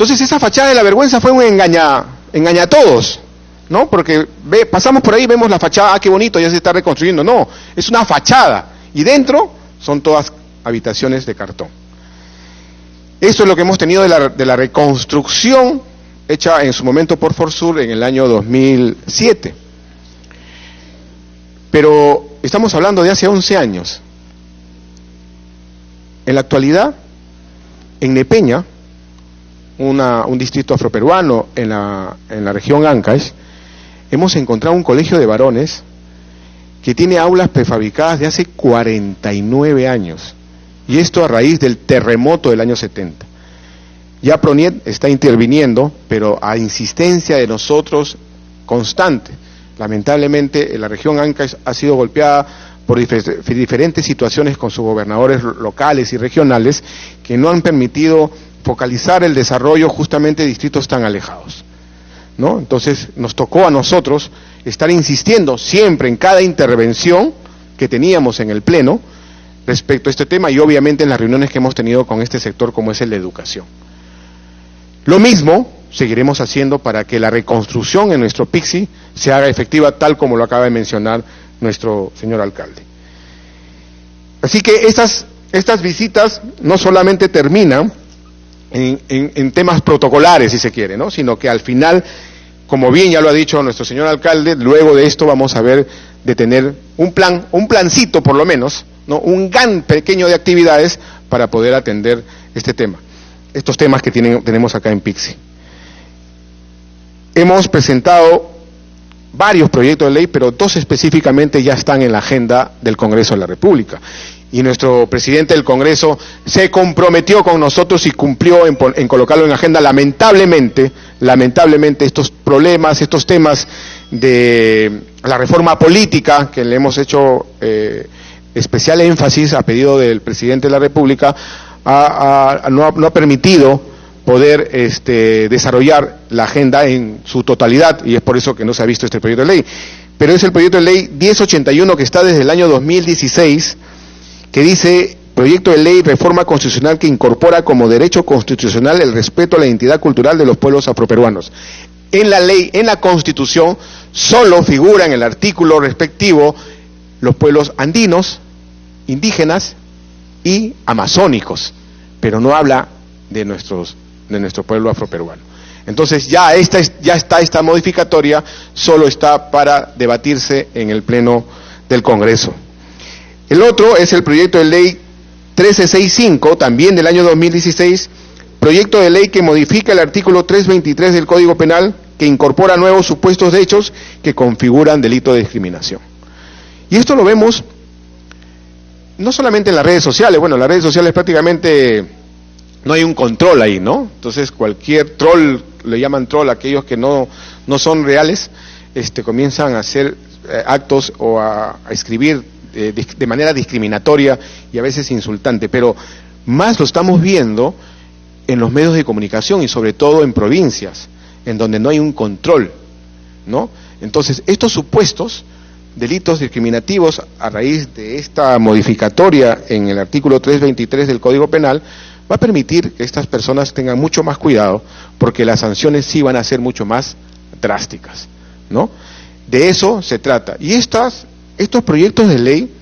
Entonces esa fachada de la vergüenza fue un engaña a todos, ¿no? Porque pasamos por ahí, vemos la fachada, qué bonito, ya se está reconstruyendo. No, es una fachada y dentro son todas habitaciones de cartón. Esto es lo que hemos tenido de la reconstrucción hecha en su momento por Forsur en el año 2007. Pero estamos hablando de hace 11 años. En la actualidad, en Nepeña, un distrito afroperuano en la región Ancash, hemos encontrado un colegio de varones que tiene aulas prefabricadas de hace 49 años. Y esto a raíz del terremoto del año 70. Ya Proniet está interviniendo, pero a insistencia de nosotros constante. Lamentablemente la región Ancash ha sido golpeada por diferentes situaciones con sus gobernadores locales y regionales que no han permitido focalizar el desarrollo justamente de distritos tan alejados, ¿no? Entonces nos tocó a nosotros estar insistiendo siempre en cada intervención que teníamos en el Pleno respecto a este tema y obviamente en las reuniones que hemos tenido con este sector como es el de educación. Lo mismo seguiremos haciendo para que la reconstrucción en nuestro Pixi se haga efectiva tal como lo acaba de mencionar nuestro señor alcalde. Así que estas visitas no solamente terminan en temas protocolares, si se quiere, ¿no? Sino que al final, como bien ya lo ha dicho nuestro señor alcalde, luego de esto vamos a ver de tener un plancito por lo menos, ¿no? Un gran pequeño de actividades para poder atender estos temas que tenemos acá en Pixi. Hemos presentado varios proyectos de ley, pero 2 específicamente ya están en la agenda del Congreso de la República. Y nuestro presidente del Congreso se comprometió con nosotros y cumplió en colocarlo en la agenda. Lamentablemente estos problemas, estos temas de la reforma política, que le hemos hecho especial énfasis a pedido del presidente de la República, no ha permitido poder desarrollar la agenda en su totalidad, y es por eso que no se ha visto este proyecto de ley. Pero es el proyecto de ley 1081 que está desde el año 2016, que dice: proyecto de ley reforma constitucional que incorpora como derecho constitucional el respeto a la identidad cultural de los pueblos afroperuanos. En la ley, en la Constitución, solo figura en el artículo respectivo los pueblos andinos, indígenas y amazónicos, pero no habla de nuestro pueblo afroperuano. Entonces ya está esta modificatoria, solo está para debatirse en el Pleno del Congreso. El otro es el proyecto de ley 1365, también del año 2016, proyecto de ley que modifica el artículo 323 del Código Penal, que incorpora nuevos supuestos de hechos que configuran delito de discriminación. Y esto lo vemos no solamente en las redes sociales. Bueno, en las redes sociales prácticamente no hay un control ahí, ¿no? Entonces cualquier troll, le llaman troll a aquellos que no son reales, comienzan a hacer actos o a escribir de manera discriminatoria y a veces insultante, pero más lo estamos viendo en los medios de comunicación y sobre todo en provincias, en donde no hay un control, ¿no? Entonces, estos supuestos delitos discriminativos a raíz de esta modificatoria en el artículo 323 del Código Penal va a permitir que estas personas tengan mucho más cuidado, porque las sanciones sí van a ser mucho más drásticas, ¿no? De eso se trata. Y estos proyectos de ley,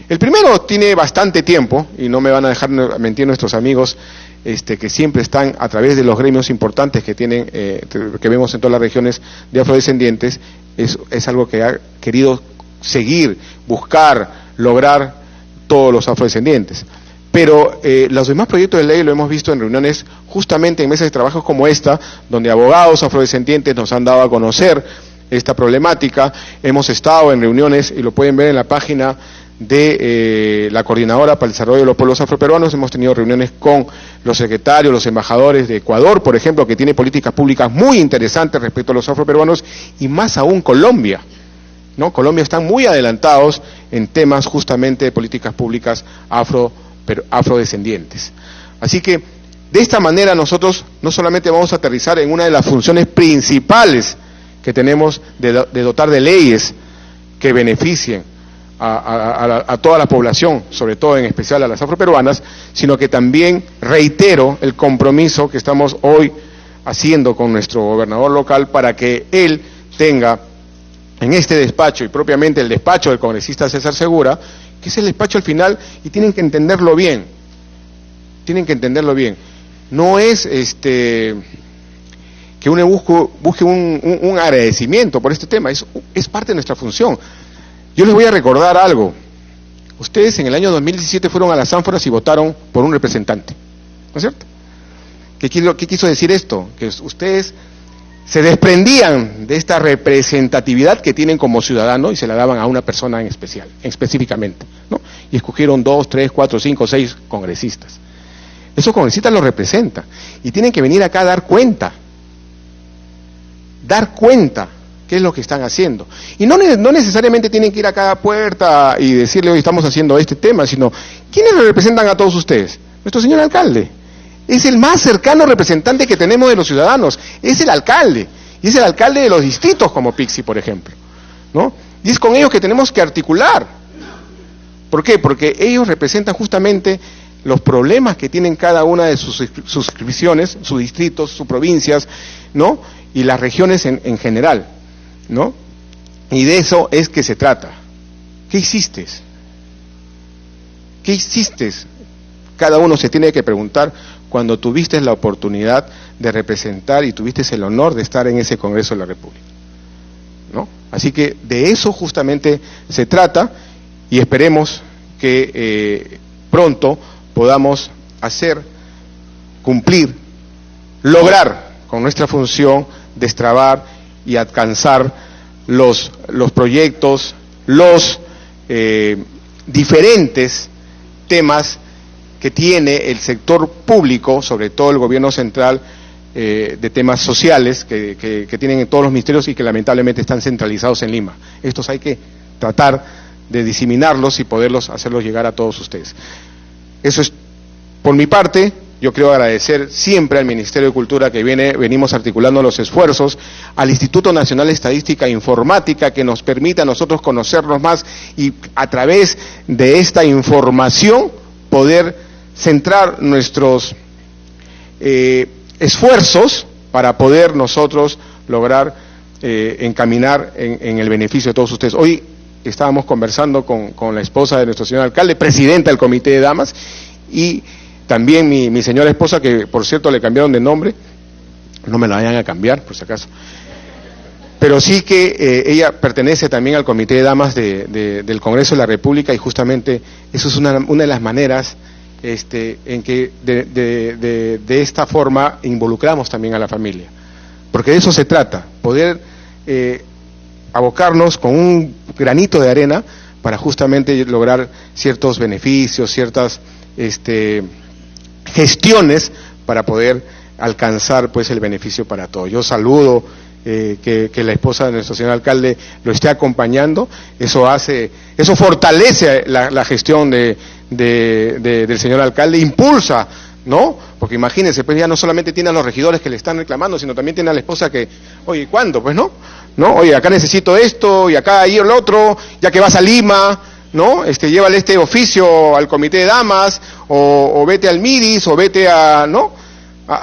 el primero tiene bastante tiempo, y no me van a dejar mentir nuestros amigos que siempre están a través de los gremios importantes que tienen, que vemos en todas las regiones de afrodescendientes, es algo que ha querido seguir, buscar, lograr todos los afrodescendientes. Pero los demás proyectos de ley lo hemos visto en reuniones, justamente en mesas de trabajo como esta, donde abogados afrodescendientes nos han dado a conocer esta problemática. Hemos estado en reuniones, y lo pueden ver en la página de la Coordinadora para el Desarrollo de los Pueblos Afroperuanos. Hemos tenido reuniones con los secretarios, los embajadores de Ecuador, por ejemplo, que tiene políticas públicas muy interesantes respecto a los afroperuanos, y más aún Colombia, ¿no? Colombia están muy adelantados en temas justamente de políticas públicas afrodescendientes. Así que de esta manera nosotros no solamente vamos a aterrizar en una de las funciones principales que tenemos de dotar de leyes que beneficien a toda la población, sobre todo en especial a las afroperuanas, sino que también reitero el compromiso que estamos hoy haciendo con nuestro gobernador local para que él tenga en este despacho, y propiamente el despacho del congresista César Segura, que es el despacho al final, y tienen que entenderlo bien, no es que uno busque un agradecimiento por este tema, es parte de nuestra función. Yo les voy a recordar algo. Ustedes en el año 2017 fueron a las ánforas y votaron por un representante, ¿no es cierto? ¿Qué quiso decir esto? Que ustedes se desprendían de esta representatividad que tienen como ciudadano y se la daban a una persona en especial, específicamente, ¿no? Y escogieron 2, 3, 4, 5, 6 congresistas. Esos congresistas los representan y tienen que venir acá a dar cuenta qué es lo que están haciendo. Y no necesariamente tienen que ir a cada puerta y decirle, hoy estamos haciendo este tema, sino, ¿quiénes lo representan a todos ustedes? Nuestro señor alcalde. Es el más cercano representante que tenemos de los ciudadanos, es el alcalde, y es el alcalde de los distritos como Pixi, por ejemplo, ¿no? Y es con ellos que tenemos que articular. ¿Por qué? Porque ellos representan justamente los problemas que tienen cada una de sus circunscripciones, sus distritos, sus provincias, ¿no? Y las regiones en general, ¿no? Y de eso es que se trata. ¿Qué hiciste? ¿Qué hiciste? Cada uno se tiene que preguntar cuando tuviste la oportunidad de representar y tuviste el honor de estar en ese Congreso de la República, ¿no? Así que de eso justamente se trata y esperemos que pronto podamos hacer, cumplir, lograr con nuestra función destrabar y alcanzar los proyectos, los diferentes temas que tiene el sector público, sobre todo el gobierno central, de temas sociales que tienen en todos los ministerios y que lamentablemente están centralizados en Lima. Estos hay que tratar de diseminarlos y poderlos hacerlos llegar a todos ustedes. Eso es por mi parte. Yo quiero agradecer siempre al Ministerio de Cultura que venimos articulando los esfuerzos, al Instituto Nacional de Estadística e Informática que nos permite a nosotros conocernos más y a través de esta información poder centrar nuestros esfuerzos para poder nosotros lograr encaminar en el beneficio de todos ustedes. Hoy estábamos conversando con la esposa de nuestro señor alcalde, presidenta del Comité de Damas, y también mi señora esposa, que por cierto le cambiaron de nombre, no me la vayan a cambiar por si acaso, pero sí que ella pertenece también al Comité de Damas del Congreso de la República, y justamente eso es una de las maneras en que de esta forma involucramos también a la familia, porque de eso se trata, poder abocarnos con un granito de arena para justamente lograr ciertos beneficios, ciertas gestiones para poder alcanzar pues el beneficio para todos. Yo saludo que la esposa de nuestro señor alcalde lo esté acompañando, eso fortalece la gestión del señor alcalde, impulsa, ¿no? Porque imagínense, pues ya no solamente tiene a los regidores que le están reclamando, sino también tiene a la esposa que, oye, ¿cuándo? Pues no, oye, acá necesito esto, y acá ahí el otro, ya que vas a Lima, ¿no? Llévale este oficio al Comité de Damas, o vete al MIDIS, o vete a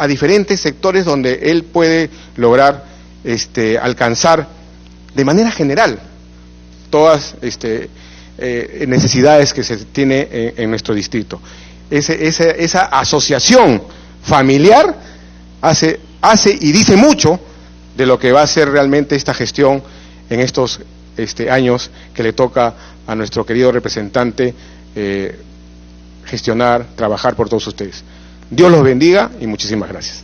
diferentes sectores donde él puede lograr alcanzar de manera general todas necesidades que se tiene en nuestro distrito. Esa asociación familiar hace y dice mucho de lo que va a ser realmente esta gestión en estos años que le toca a nuestro querido representante gestionar, trabajar por todos ustedes. Dios los bendiga y muchísimas gracias.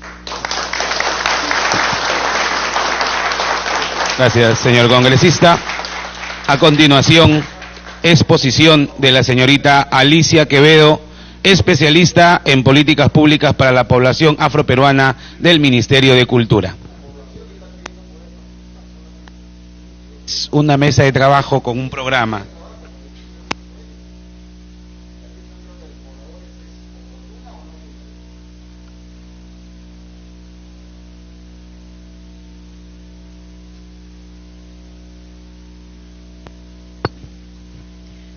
Gracias, señor congresista. A continuación, exposición de la señorita Alicia Quevedo, especialista en políticas públicas para la población afroperuana del Ministerio de Cultura. Es una mesa de trabajo con un programa.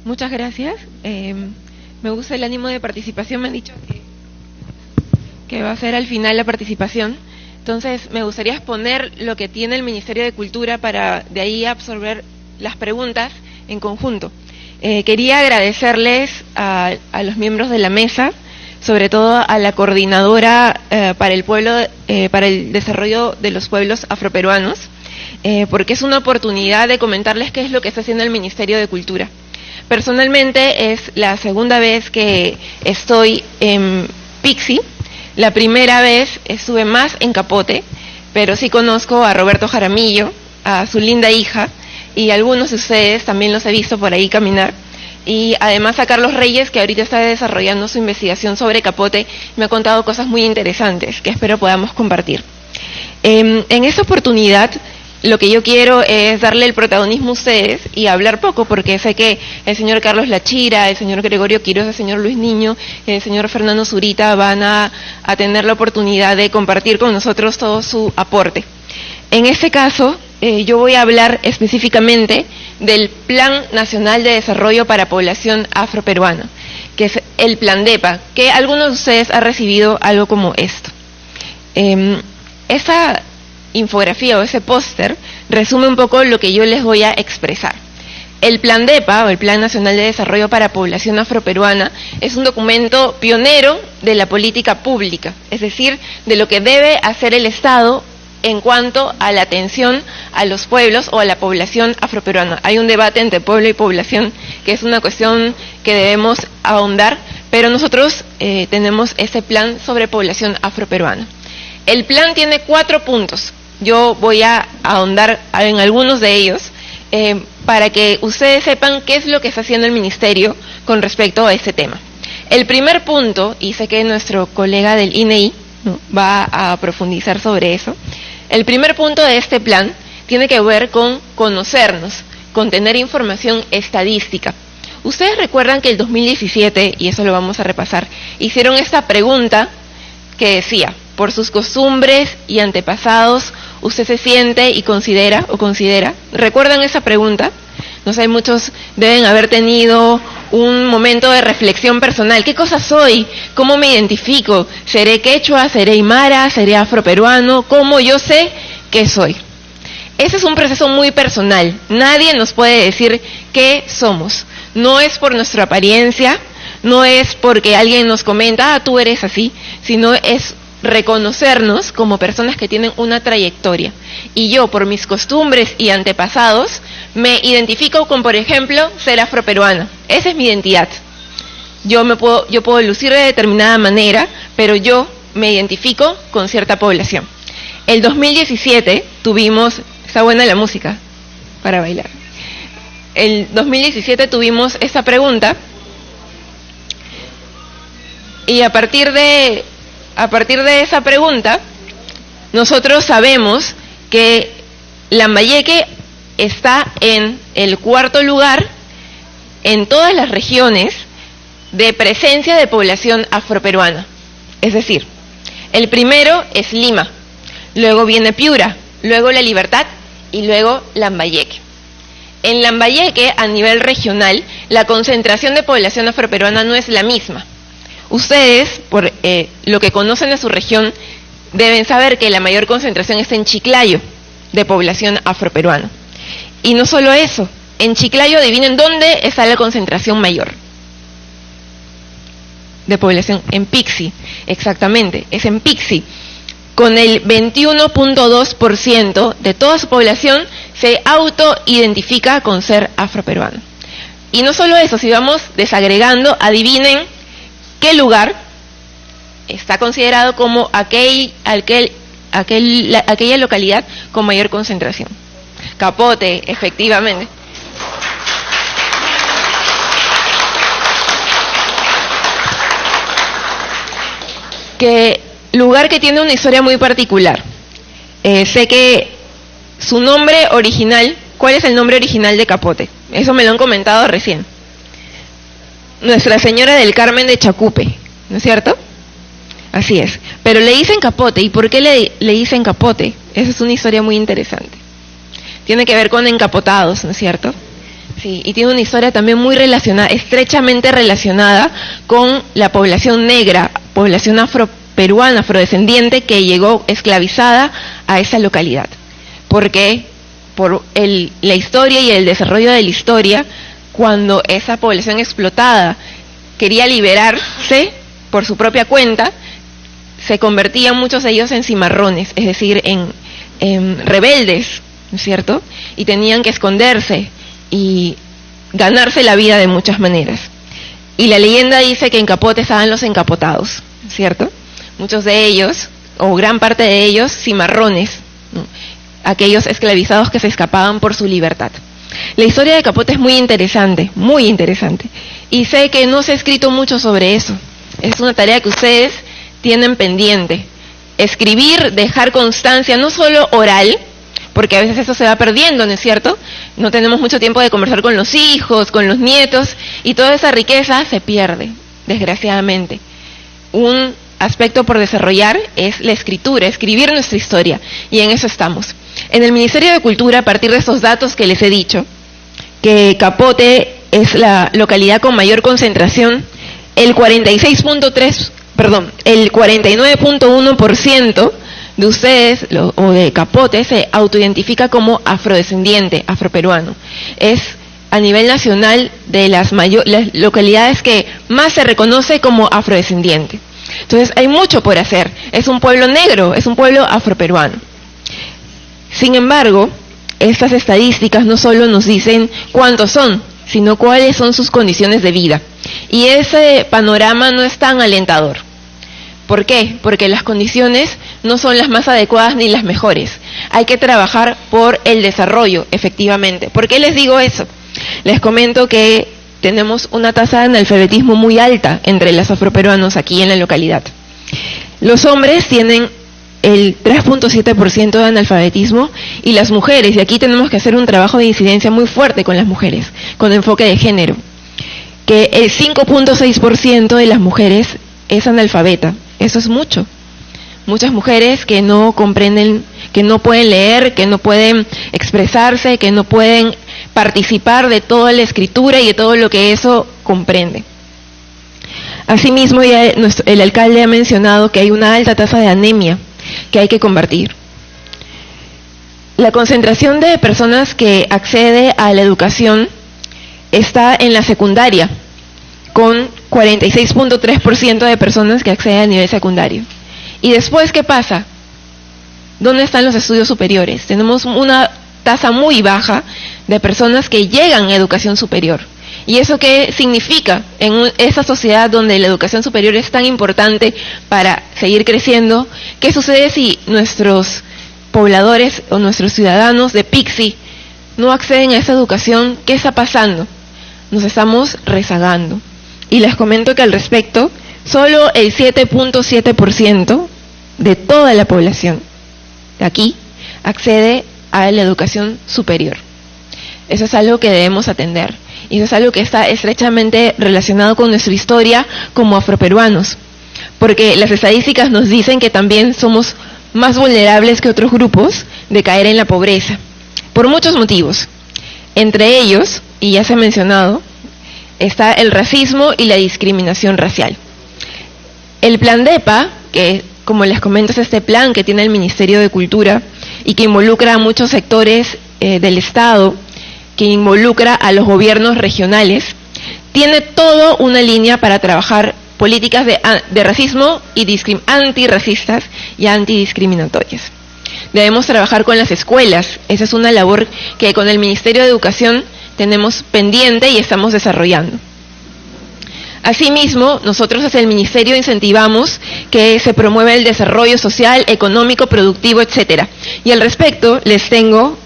Muchas gracias. Me gusta el ánimo de participación. Me han dicho que va a ser al final la participación. Entonces, me gustaría exponer lo que tiene el Ministerio de Cultura para de ahí absorber las preguntas en conjunto. Quería agradecerles a los miembros de la mesa, sobre todo a la coordinadora para el desarrollo de los pueblos afroperuanos, porque es una oportunidad de comentarles qué es lo que está haciendo el Ministerio de Cultura. Personalmente es la segunda vez que estoy en Pixi. La primera vez estuve más en Capote, pero sí conozco a Roberto Jaramillo, a su linda hija, y algunos de ustedes también los he visto por ahí caminar. Y además a Carlos Reyes, que ahorita está desarrollando su investigación sobre Capote, me ha contado cosas muy interesantes que espero podamos compartir. En esta oportunidad, lo que yo quiero es darle el protagonismo a ustedes y hablar poco, porque sé que el señor Carlos Lachira, el señor Gregorio Quiroz, el señor Luis Niño, el señor Fernando Zurita van a tener la oportunidad de compartir con nosotros todo su aporte. En este caso, yo voy a hablar específicamente del Plan Nacional de Desarrollo para Población Afroperuana, que es el Plan DEPA, que algunos de ustedes han recibido algo como esto. Esa infografía o ese póster resume un poco lo que yo les voy a expresar. El Plan DEPA, o el Plan Nacional de Desarrollo para Población Afroperuana, es un documento pionero de la política pública, es decir, de lo que debe hacer el Estado en cuanto a la atención a los pueblos o a la población afroperuana. Hay un debate entre pueblo y población que es una cuestión que debemos ahondar, pero nosotros tenemos este plan sobre población afroperuana. El plan tiene 4 puntos. Yo voy a ahondar en algunos de ellos para que ustedes sepan qué es lo que está haciendo el Ministerio con respecto a este tema. El primer punto, y sé que nuestro colega del INEI va a profundizar sobre eso, el primer punto de este plan tiene que ver con conocernos, con tener información estadística. Ustedes recuerdan que el 2017, y eso lo vamos a repasar, hicieron esta pregunta que decía: por sus costumbres y antepasados, ¿usted se siente y considera o considera? ¿Recuerdan esa pregunta? No sé, muchos deben haber tenido un momento de reflexión personal. ¿Qué cosa soy? ¿Cómo me identifico? ¿Seré quechua? ¿Seré aymara? ¿Seré afroperuano? ¿Cómo yo sé qué soy? Ese es un proceso muy personal. Nadie nos puede decir qué somos. No es por nuestra apariencia, no es porque alguien nos comenta, tú eres así, sino es reconocernos como personas que tienen una trayectoria. Y yo, por mis costumbres y antepasados, me identifico con, por ejemplo, ser afroperuana. Esa es mi identidad. Yo puedo lucir de determinada manera, pero yo me identifico con cierta población. El 2017 tuvimos, está buena la música para bailar. El 2017 tuvimos esta pregunta y a partir de esa pregunta, nosotros sabemos que Lambayeque está en el 4º lugar en todas las regiones de presencia de población afroperuana. Es decir, el primero es Lima, luego viene Piura, luego La Libertad y luego Lambayeque. En Lambayeque, a nivel regional, la concentración de población afroperuana no es la misma. Ustedes, por lo que conocen de su región, deben saber que la mayor concentración está en Chiclayo, de población afroperuana. Y no solo eso, en Chiclayo, adivinen dónde está la concentración mayor de población. En Pixi, exactamente, es en Pixi. Con el 21.2% de toda su población se autoidentifica con ser afroperuano. Y no solo eso, si vamos desagregando, adivinen ¿qué lugar está considerado como aquella localidad con mayor concentración? Capote, efectivamente. Lugar que tiene una historia muy particular. Sé que su nombre original, ¿cuál es el nombre original de Capote? Eso me lo han comentado recién. Nuestra Señora del Carmen de Chacupe, ¿no es cierto? Así es. Pero le dicen Capote. ¿Y por qué le dicen Capote? Esa es una historia muy interesante. Tiene que ver con encapotados, ¿no es cierto? Sí, y tiene una historia también muy relacionada, estrechamente relacionada con la población negra, población afroperuana peruana afrodescendiente que llegó esclavizada a esa localidad. Porque por la historia y el desarrollo de la historia, cuando esa población explotada quería liberarse por su propia cuenta, se convertían muchos de ellos en cimarrones, es decir, en rebeldes, ¿no es cierto? Y tenían que esconderse y ganarse la vida de muchas maneras. Y la leyenda dice que en Capote estaban los encapotados, ¿cierto? Muchos de ellos, o gran parte de ellos, cimarrones, ¿no? Aquellos esclavizados que se escapaban por su libertad. La historia de Capote es muy interesante, y sé que no se ha escrito mucho sobre eso. Es una tarea que ustedes tienen pendiente. Escribir, dejar constancia, no solo oral, porque a veces eso se va perdiendo, ¿no es cierto? No tenemos mucho tiempo de conversar con los hijos, con los nietos, y toda esa riqueza se pierde, desgraciadamente. Un aspecto por desarrollar es la escritura, escribir nuestra historia, y en eso estamos. En el Ministerio de Cultura, a partir de estos datos que les he dicho, que Capote es la localidad con mayor concentración, el 49.1% de ustedes, o de Capote, se autoidentifica como afrodescendiente, afroperuano. Es a nivel nacional de las localidades que más se reconoce como afrodescendiente. Entonces hay mucho por hacer. Es un pueblo negro, es un pueblo afroperuano. Sin embargo, estas estadísticas no solo nos dicen cuántos son, sino cuáles son sus condiciones de vida. Y ese panorama no es tan alentador. ¿Por qué? Porque las condiciones no son las más adecuadas ni las mejores. Hay que trabajar por el desarrollo, efectivamente. ¿Por qué les digo eso? Les comento que tenemos una tasa de analfabetismo muy alta entre los afroperuanos aquí en la localidad. Los hombres tienen el 3.7% de analfabetismo y las mujeres, y aquí tenemos que hacer un trabajo de incidencia muy fuerte con las mujeres, con enfoque de género, que el 5.6% de las mujeres es analfabeta. Eso es mucho. Muchas mujeres que no comprenden, que no pueden leer, que no pueden expresarse, que no pueden participar de toda la escritura y de todo lo que eso comprende. Asimismo, ya el alcalde ha mencionado que hay una alta tasa de anemia que hay que combatir. La concentración de personas que accede a la educación está en la secundaria, con 46.3% de personas que acceden a nivel secundario. ¿Y después qué pasa? ¿Dónde están los estudios superiores? Tenemos una tasa muy baja de personas que llegan a educación superior. ¿Y eso qué significa en esa sociedad donde la educación superior es tan importante para seguir creciendo? ¿Qué sucede si nuestros pobladores o nuestros ciudadanos de Pixi no acceden a esa educación? ¿Qué está pasando? Nos estamos rezagando. Y les comento que al respecto, solo el 7.7% de toda la población de aquí accede a la educación superior. Eso es algo que debemos atender. Y eso es algo que está estrechamente relacionado con nuestra historia como afroperuanos. Porque las estadísticas nos dicen que también somos más vulnerables que otros grupos de caer en la pobreza. Por muchos motivos. Entre ellos, y ya se ha mencionado, está el racismo y la discriminación racial. El plan DEPA, que como les comento es este plan que tiene el Ministerio de Cultura y que involucra a muchos sectores del Estado, que involucra a los gobiernos regionales, tiene toda una línea para trabajar políticas de racismo y antirracistas y antidiscriminatorias. Debemos trabajar con las escuelas. Esa es una labor que con el Ministerio de Educación tenemos pendiente y estamos desarrollando. Asimismo, nosotros desde el Ministerio incentivamos que se promueva el desarrollo social, económico, productivo, etcétera. Y al respecto les tengo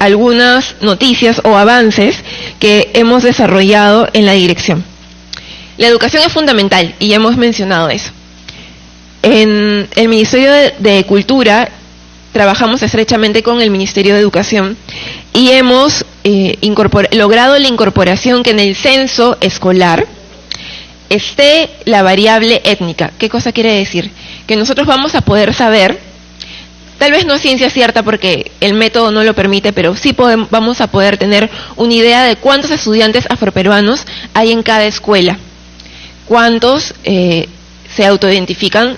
algunas noticias o avances que hemos desarrollado en la dirección. La educación es fundamental y ya hemos mencionado eso. En el Ministerio de Cultura trabajamos estrechamente con el Ministerio de Educación y hemos logrado la incorporación que en el censo escolar esté la variable étnica. ¿Qué cosa quiere decir? Que nosotros vamos a poder saber, tal vez no es ciencia cierta porque el método no lo permite, pero sí vamos a poder tener una idea de cuántos estudiantes afroperuanos hay en cada escuela, cuántos se autoidentifican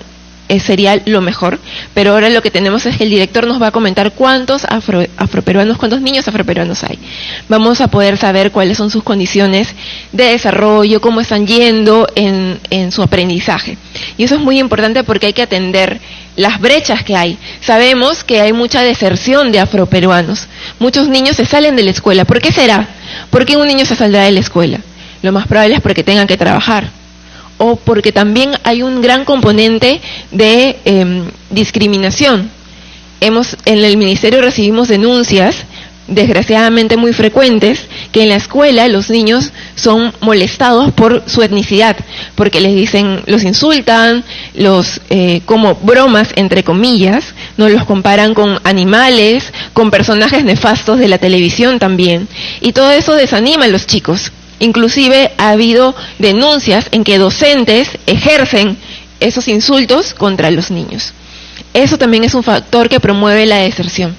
sería lo mejor, pero ahora lo que tenemos es que el director nos va a comentar cuántos afroperuanos, cuántos niños afroperuanos hay. Vamos a poder saber cuáles son sus condiciones de desarrollo, cómo están yendo en su aprendizaje. Y eso es muy importante porque hay que atender las brechas que hay. Sabemos que hay mucha deserción de afroperuanos. Muchos niños se salen de la escuela. ¿Por qué será? ¿Por qué un niño se saldrá de la escuela? Lo más probable es porque tengan que trabajar. O porque también hay un gran componente de discriminación. En el ministerio recibimos denuncias, desgraciadamente muy frecuentes, que en la escuela los niños son molestados por su etnicidad, porque les dicen, los insultan, como bromas entre comillas, no los comparan con animales, con personajes nefastos de la televisión también, y todo eso desanima a los chicos. Inclusive ha habido denuncias en que docentes ejercen esos insultos contra los niños. Eso también es un factor que promueve la deserción.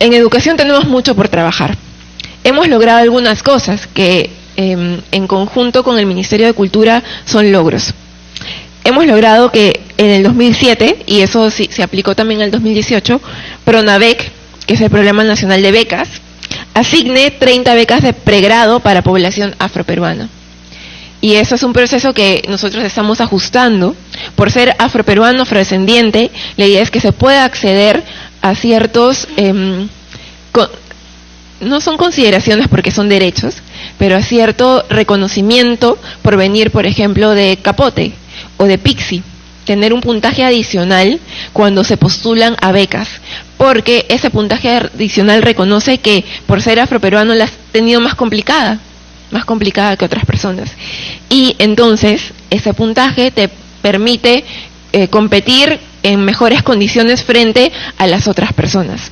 En educación tenemos mucho por trabajar. Hemos logrado algunas cosas que en conjunto con el Ministerio de Cultura son logros. Hemos logrado que en el 2007, y eso sí, se aplicó también en el 2018, PRONAVEC, que es el Programa Nacional de Becas, asigne 30 becas de pregrado para población afroperuana. Y eso es un proceso que nosotros estamos ajustando. Por ser afroperuano, afrodescendiente, la idea es que se pueda acceder a ciertos, no son consideraciones porque son derechos, pero a cierto reconocimiento por venir, por ejemplo, de Capote o de Pixi. Tener un puntaje adicional cuando se postulan a becas, porque ese puntaje adicional reconoce que por ser afroperuano la has tenido más complicada que otras personas. Y entonces ese puntaje te permite competir en mejores condiciones frente a las otras personas.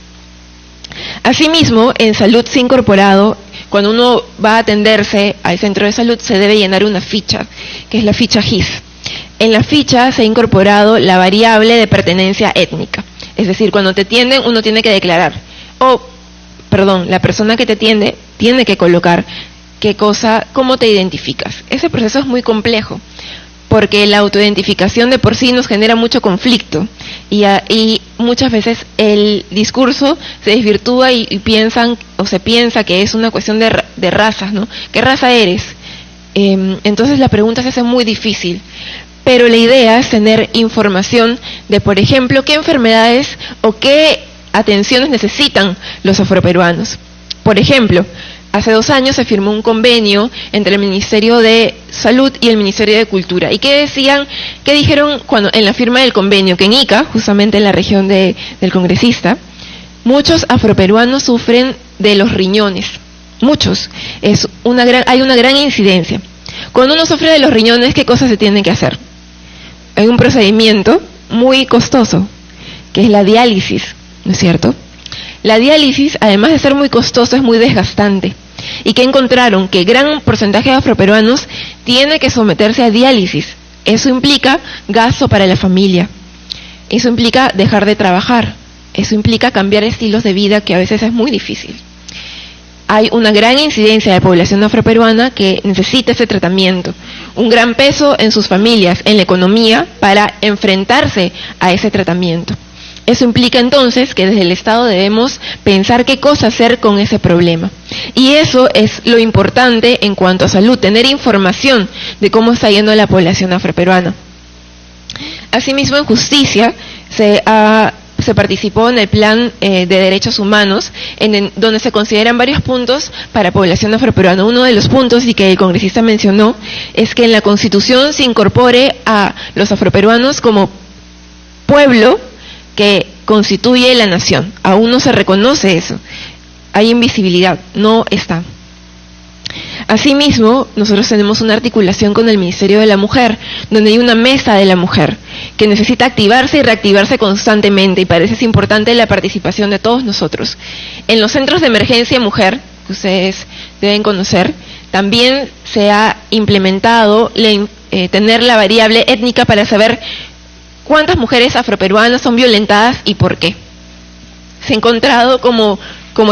Asimismo, en salud se ha incorporado, cuando uno va a atenderse al centro de salud, se debe llenar una ficha, que es la ficha GIS. En la ficha se ha incorporado la variable de pertenencia étnica. Es decir, cuando te atienden, uno tiene que declarar, la persona que te atiende tiene que colocar cómo te identificas. Ese proceso es muy complejo, porque la autoidentificación de por sí nos genera mucho conflicto, y muchas veces el discurso se desvirtúa y se piensa que es una cuestión de razas, ¿no? ¿Qué raza eres? Entonces la pregunta se hace muy difícil. Pero la idea es tener información de, por ejemplo, qué enfermedades o qué atenciones necesitan los afroperuanos. Por ejemplo, hace 2 años se firmó un convenio entre el Ministerio de Salud y el Ministerio de Cultura. ¿Y qué dijeron en la firma del convenio? Que en Ica, justamente en la región del congresista, muchos afroperuanos sufren de los riñones. Muchos. Hay una gran incidencia. Cuando uno sufre de los riñones, ¿qué cosas se tienen que hacer? Hay un procedimiento muy costoso, que es la diálisis, ¿no es cierto? La diálisis, además de ser muy costoso, es muy desgastante. ¿Y qué encontraron? Que gran porcentaje de afroperuanos tiene que someterse a diálisis. Eso implica gasto para la familia. Eso implica dejar de trabajar. Eso implica cambiar estilos de vida, que a veces es muy difícil. Hay una gran incidencia de población afroperuana que necesita ese tratamiento, un gran peso en sus familias, en la economía, para enfrentarse a ese tratamiento. Eso implica entonces que desde el Estado debemos pensar qué cosa hacer con ese problema. Y eso es lo importante en cuanto a salud, tener información de cómo está yendo la población afroperuana. Asimismo, en justicia se participó en el Plan de Derechos Humanos, donde se consideran varios puntos para población afroperuana. Uno de los puntos, y que el congresista mencionó, es que en la Constitución se incorpore a los afroperuanos como pueblo que constituye la nación. Aún no se reconoce eso. Hay invisibilidad, no está. Asimismo, nosotros tenemos una articulación con el Ministerio de la Mujer, donde hay una mesa de la mujer que necesita activarse y reactivarse constantemente, y para eso es importante la participación de todos nosotros. En los centros de emergencia mujer, que ustedes deben conocer, también se ha implementado tener la variable étnica para saber cuántas mujeres afroperuanas son violentadas y por qué. Se ha encontrado como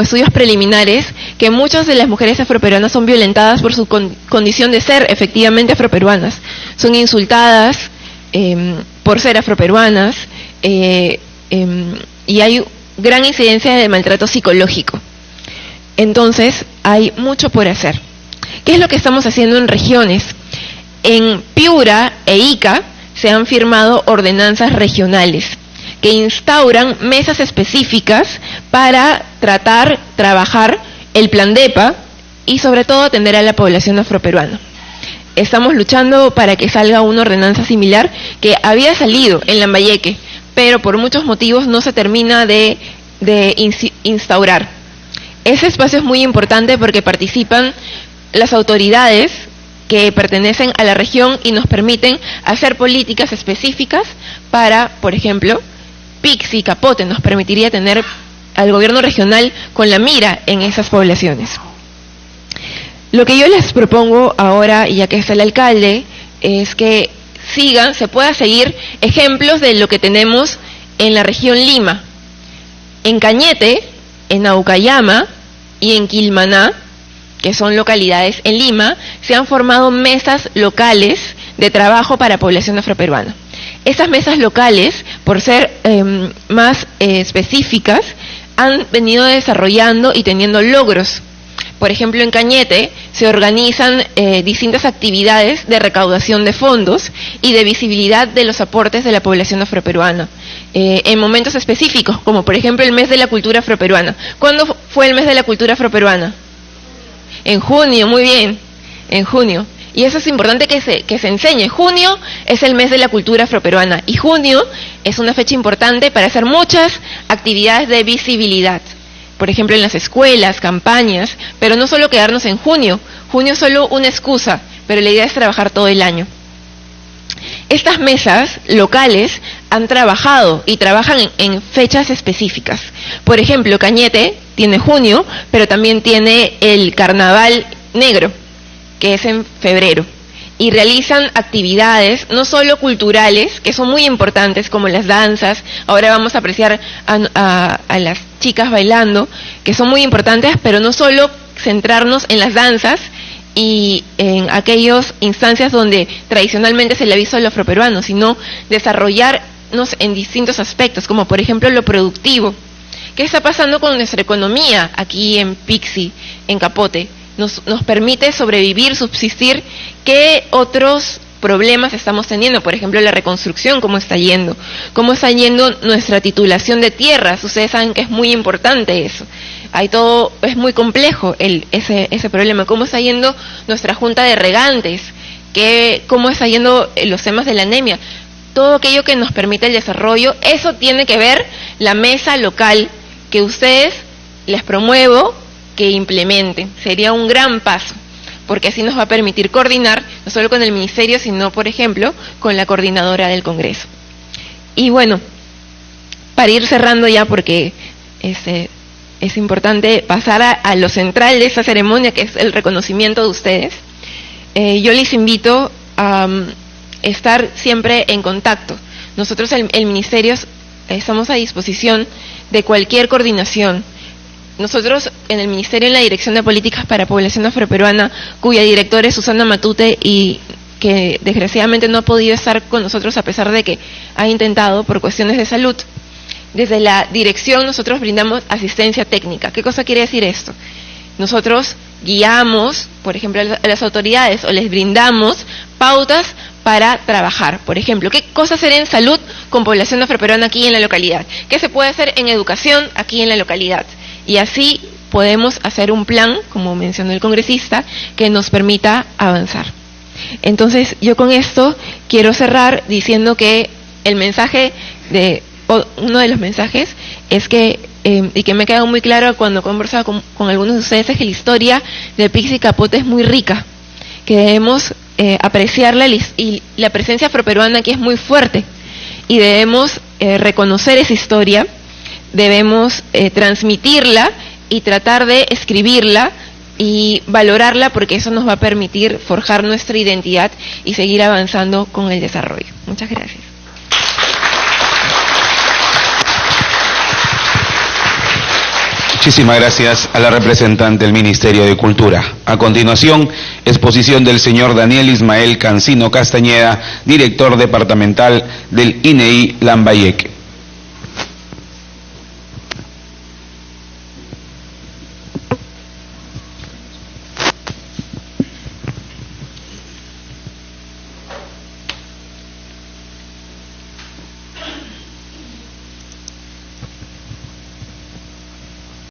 estudios preliminares que muchas de las mujeres afroperuanas son violentadas por su condición de ser efectivamente afroperuanas. Son insultadas, por ser afroperuanas, y hay gran incidencia de maltrato psicológico. Entonces, hay mucho por hacer. ¿Qué es lo que estamos haciendo en regiones? En Piura e Ica se han firmado ordenanzas regionales que instauran mesas específicas para trabajar el plan DEPA y sobre todo atender a la población afroperuana. Estamos luchando para que salga una ordenanza similar que había salido en Lambayeque, pero por muchos motivos no se termina de instaurar. Ese espacio es muy importante porque participan las autoridades que pertenecen a la región y nos permiten hacer políticas específicas para, por ejemplo, Pixi, Capote, nos permitiría tener al gobierno regional con la mira en esas poblaciones. Lo que yo les propongo ahora, ya que está el alcalde, es que se pueda seguir ejemplos de lo que tenemos en la región Lima. En Cañete, en Aucayama y en Quilmaná, que son localidades en Lima, se han formado mesas locales de trabajo para población afroperuana. Estas mesas locales, por ser más específicas, han venido desarrollando y teniendo logros. Por ejemplo, en Cañete se organizan distintas actividades de recaudación de fondos y de visibilidad de los aportes de la población afroperuana. En momentos específicos, como por ejemplo el mes de la cultura afroperuana. ¿Cuándo fue el mes de la cultura afroperuana? En junio, muy bien, en junio. Y eso es importante que se enseñe. Junio es el mes de la cultura afroperuana y junio es una fecha importante para hacer muchas actividades de visibilidad. Por ejemplo, en las escuelas, campañas, pero no solo quedarnos en junio. Junio es solo una excusa, pero la idea es trabajar todo el año. Estas mesas locales han trabajado y trabajan en fechas específicas. Por ejemplo, Cañete tiene junio, pero también tiene el Carnaval Negro, que es en febrero. Y realizan actividades no solo culturales, que son muy importantes, como las danzas. Ahora vamos a apreciar a las chicas bailando, que son muy importantes, pero no solo centrarnos en las danzas y en aquellas instancias donde tradicionalmente se le ha visto al afroperuano, sino desarrollarnos en distintos aspectos, como por ejemplo lo productivo. ¿Qué está pasando con nuestra economía aquí en Pixi, en Capote? Nos permite sobrevivir, subsistir. ¿Qué otros problemas estamos teniendo? Por ejemplo, la reconstrucción, ¿cómo está yendo? ¿Cómo está yendo nuestra titulación de tierras? Ustedes saben que es muy importante eso. Es muy complejo ese problema. ¿Cómo está yendo nuestra junta de regantes? ¿Cómo está yendo los temas de la anemia? Todo aquello que nos permite el desarrollo, eso tiene que ver la mesa local que ustedes les promuevo que implementen. Sería un gran paso, porque así nos va a permitir coordinar, no solo con el ministerio, sino, por ejemplo, con la coordinadora del Congreso. Y bueno, para ir cerrando ya, porque es importante pasar a lo central de esta ceremonia, que es el reconocimiento de ustedes. Yo les invito a estar siempre en contacto. Nosotros, el ministerio, estamos a disposición de cualquier coordinación. Nosotros en el Ministerio, en la Dirección de Políticas para Población Afroperuana, cuya directora es Susana Matute y que desgraciadamente no ha podido estar con nosotros a pesar de que ha intentado por cuestiones de salud. Desde la dirección nosotros brindamos asistencia técnica. ¿Qué cosa quiere decir esto? Nosotros guiamos, por ejemplo, a las autoridades o les brindamos pautas para trabajar. Por ejemplo, ¿qué cosas hacer en salud con población afroperuana aquí en la localidad? ¿Qué se puede hacer en educación aquí en la localidad? Y así podemos hacer un plan, como mencionó el congresista, que nos permita avanzar. Entonces, yo con esto quiero cerrar diciendo que el mensaje uno de los mensajes es que, y que me ha quedado muy claro cuando he conversado con algunos de ustedes, es que la historia de Pixi Capote es muy rica, que debemos apreciarla, y la presencia afroperuana aquí es muy fuerte, y debemos reconocer esa historia, debemos transmitirla y tratar de escribirla y valorarla, porque eso nos va a permitir forjar nuestra identidad y seguir avanzando con el desarrollo. Muchas gracias. Muchísimas gracias a la representante del Ministerio de Cultura. A continuación, exposición del señor Daniel Ismael Cancino Castañeda, director departamental del INEI Lambayeque.